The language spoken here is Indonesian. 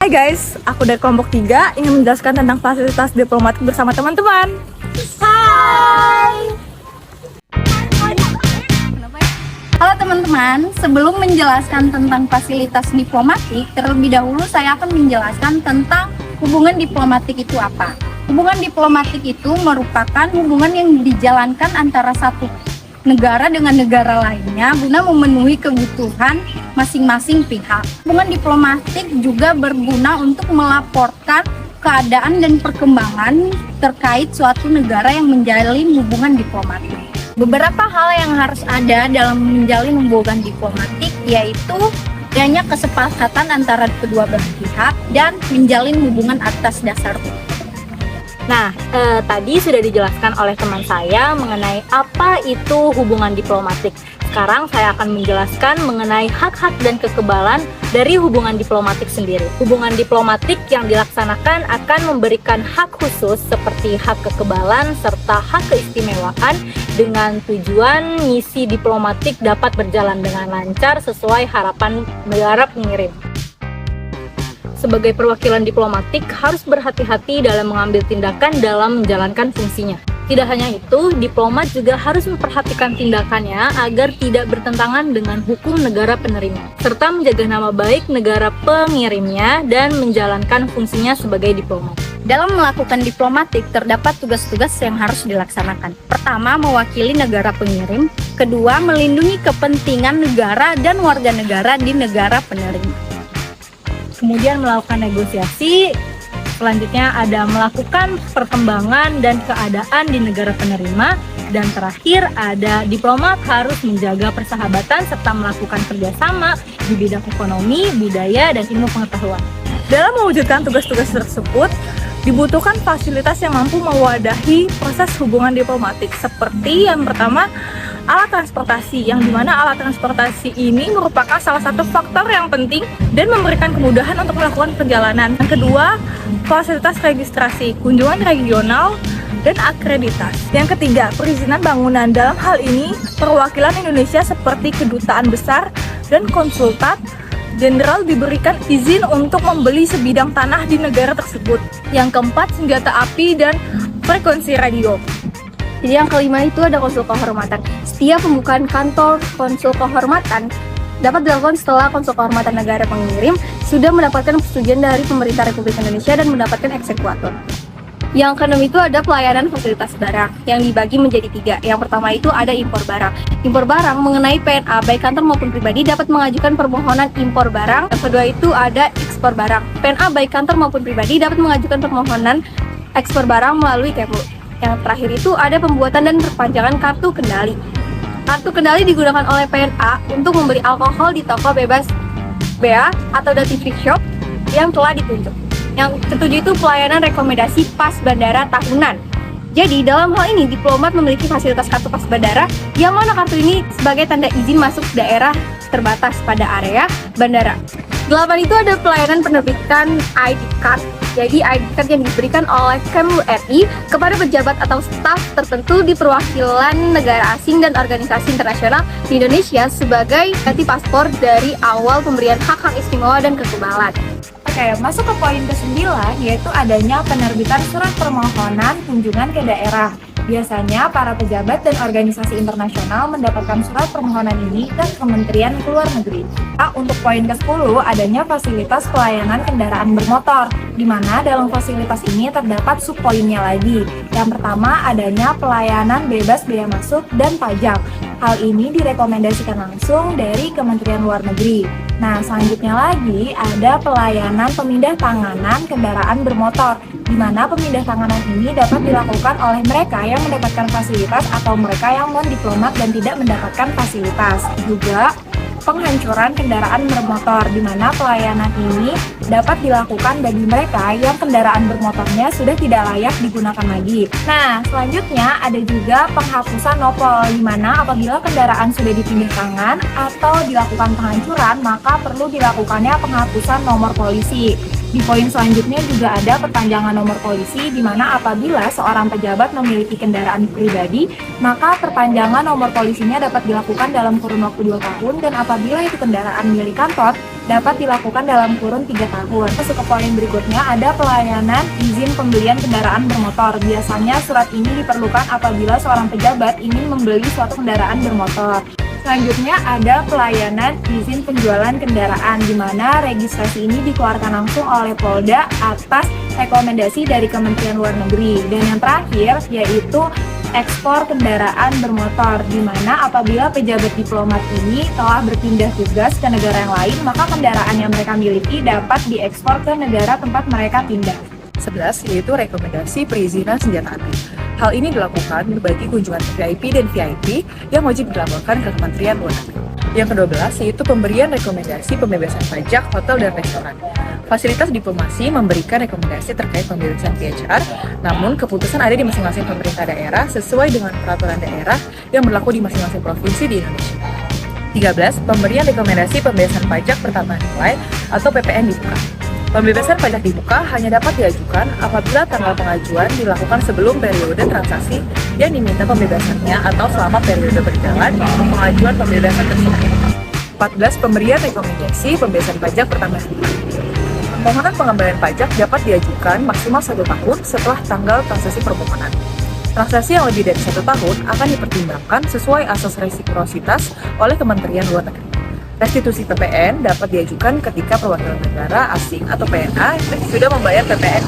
Hai guys, aku dari kelompok 3 ingin menjelaskan tentang fasilitas diplomatik bersama teman-teman. Hai. Halo teman-teman, sebelum menjelaskan tentang fasilitas diplomatik, terlebih dahulu saya akan menjelaskan tentang hubungan diplomatik itu apa. Hubungan diplomatik itu merupakan hubungan yang dijalankan antara satu negara dengan negara lainnya guna memenuhi kebutuhan masing-masing pihak. Hubungan diplomatik juga berguna untuk melaporkan keadaan dan perkembangan terkait suatu negara yang menjalin hubungan diplomatik. Beberapa hal yang harus ada dalam menjalin hubungan diplomatik yaitu adanya kesepakatan antara kedua belah pihak dan menjalin hubungan atas dasar hukum. Nah, tadi sudah dijelaskan oleh teman saya mengenai apa itu hubungan diplomatik. Sekarang saya akan menjelaskan mengenai hak-hak dan kekebalan dari hubungan diplomatik sendiri. Hubungan diplomatik yang dilaksanakan akan memberikan hak khusus seperti hak kekebalan serta hak keistimewaan dengan tujuan misi diplomatik dapat berjalan dengan lancar sesuai harapan negara pengirim. Sebagai perwakilan diplomatik harus berhati-hati dalam mengambil tindakan dalam menjalankan fungsinya. Tidak hanya itu, diplomat juga harus memperhatikan tindakannya agar tidak bertentangan dengan hukum negara penerima, serta menjaga nama baik negara pengirimnya dan menjalankan fungsinya sebagai diplomat. Dalam melakukan diplomatik, terdapat tugas-tugas yang harus dilaksanakan. Pertama, mewakili negara pengirim. Kedua, melindungi kepentingan negara dan warga negara di negara penerima. Kemudian melakukan negosiasi. Selanjutnya ada melakukan perkembangan dan keadaan di negara penerima. Dan terakhir ada diplomat harus menjaga persahabatan serta melakukan kerjasama di bidang ekonomi, budaya, dan ilmu pengetahuan. Dalam mewujudkan tugas-tugas tersebut, dibutuhkan fasilitas yang mampu mewadahi proses hubungan diplomatik. Seperti yang pertama, alat transportasi, yang dimana alat transportasi ini merupakan salah satu faktor yang penting dan memberikan kemudahan untuk melakukan perjalanan. Yang kedua, fasilitas registrasi, kunjungan regional, dan akreditasi. Yang ketiga, perizinan bangunan. Dalam hal ini, perwakilan Indonesia seperti kedutaan besar dan konsulat jenderal diberikan izin untuk membeli sebidang tanah di negara tersebut. Yang keempat, senjata api dan frekuensi radio. Jadi yang kelima itu ada konsul kehormatan. Setiap pembukaan kantor konsul kehormatan dapat dilakukan setelah konsul kehormatan negara pengirim sudah mendapatkan persetujuan dari pemerintah Republik Indonesia dan mendapatkan eksekutor. Yang keenam itu ada pelayanan fasilitas barang yang dibagi menjadi 3. Yang pertama itu ada impor barang. Impor barang mengenai PNA baik kantor maupun pribadi dapat mengajukan permohonan impor barang. Yang kedua itu ada ekspor barang. PNA baik kantor maupun pribadi dapat mengajukan permohonan ekspor barang melalui Kemlu. Yang terakhir itu ada pembuatan dan perpanjangan kartu kendali. Kartu kendali digunakan oleh PNA untuk membeli alkohol di toko bebas bea atau duty free shop yang telah ditunjuk. Yang ketujuh itu pelayanan rekomendasi pas bandara tahunan. Jadi dalam hal ini diplomat memiliki fasilitas kartu pas bandara yang mana kartu ini sebagai tanda izin masuk daerah terbatas pada area bandara. 8 itu ada pelayanan penerbitan ID card. Jadi ID card yang diberikan oleh Kemlu RI kepada pejabat atau staf tertentu di perwakilan negara asing dan organisasi internasional di Indonesia sebagai ganti paspor dari awal pemberian hak-hak istimewa dan kekebalan. Oke, masuk ke poin ke-9 yaitu adanya penerbitan surat permohonan kunjungan ke daerah. Biasanya para pejabat dan organisasi internasional mendapatkan surat permohonan ini ke Kementerian Luar Negeri. Untuk poin ke-10 adanya fasilitas pelayanan kendaraan bermotor, di mana dalam fasilitas ini terdapat subpoinnya lagi. Yang pertama adanya pelayanan bebas bea masuk dan pajak. Hal ini direkomendasikan langsung dari Kementerian Luar Negeri. Nah, selanjutnya lagi ada pelayanan pemindah tanganan kendaraan bermotor, di mana pemindah tanganan ini dapat dilakukan oleh mereka yang mendapatkan fasilitas atau mereka yang non-diplomat dan tidak mendapatkan fasilitas. Juga penghancuran kendaraan bermotor, di mana pelayanan ini dapat dilakukan bagi mereka yang kendaraan bermotornya sudah tidak layak digunakan lagi. Nah, selanjutnya ada juga penghapusan nopol, di mana apabila kendaraan sudah dipindah tangan atau dilakukan penghancuran, maka perlu dilakukannya penghapusan nomor polisi. Di poin selanjutnya juga ada perpanjangan nomor polisi, di mana apabila seorang pejabat memiliki kendaraan pribadi, maka perpanjangan nomor polisinya dapat dilakukan dalam kurun waktu 2 tahun, dan apabila itu kendaraan milik kantor, dapat dilakukan dalam kurun 3 tahun. Masuk ke poin berikutnya, ada pelayanan izin pembelian kendaraan bermotor. Biasanya surat ini diperlukan apabila seorang pejabat ingin membeli suatu kendaraan bermotor. Selanjutnya ada pelayanan izin penjualan kendaraan, di mana registrasi ini dikeluarkan langsung oleh Polda atas rekomendasi dari Kementerian Luar Negeri. Dan yang terakhir yaitu ekspor kendaraan bermotor, di mana apabila pejabat diplomat ini telah berpindah tugas ke negara yang lain, maka kendaraan yang mereka miliki dapat diekspor ke negara tempat mereka pindah. 11 yaitu rekomendasi perizinan senjata api. Hal ini dilakukan bagi kunjungan VIP dan VIP yang wajib dilaporkan ke Kementerian Luar Negeri. Yang ke-12 yaitu pemberian rekomendasi pembebasan pajak hotel dan restoran. Fasilitas diplomasi memberikan rekomendasi terkait pembebasan PHR, namun keputusan ada di masing-masing pemerintah daerah sesuai dengan peraturan daerah yang berlaku di masing-masing provinsi di Indonesia. 13. Pemberian rekomendasi pembebasan pajak pertambahan nilai atau PPN dibuka. Pembebasan pajak dibuka hanya dapat diajukan apabila tanggal pengajuan dilakukan sebelum periode transaksi yang diminta pembebasannya atau selama periode berjalan pengajuan pembebasan tersebut. 14. Pemberian rekomendasi pembebasan pajak pertambahan nilai. Permohonan pengembalian pajak dapat diajukan maksimal 1 tahun setelah tanggal transaksi permohonan. Transaksi yang lebih dari 1 tahun akan dipertimbangkan sesuai asas resiprositas oleh Kementerian Luar Negeri. Restitusi PPN dapat diajukan ketika perwakilan negara asing atau PNA sudah membayar PPN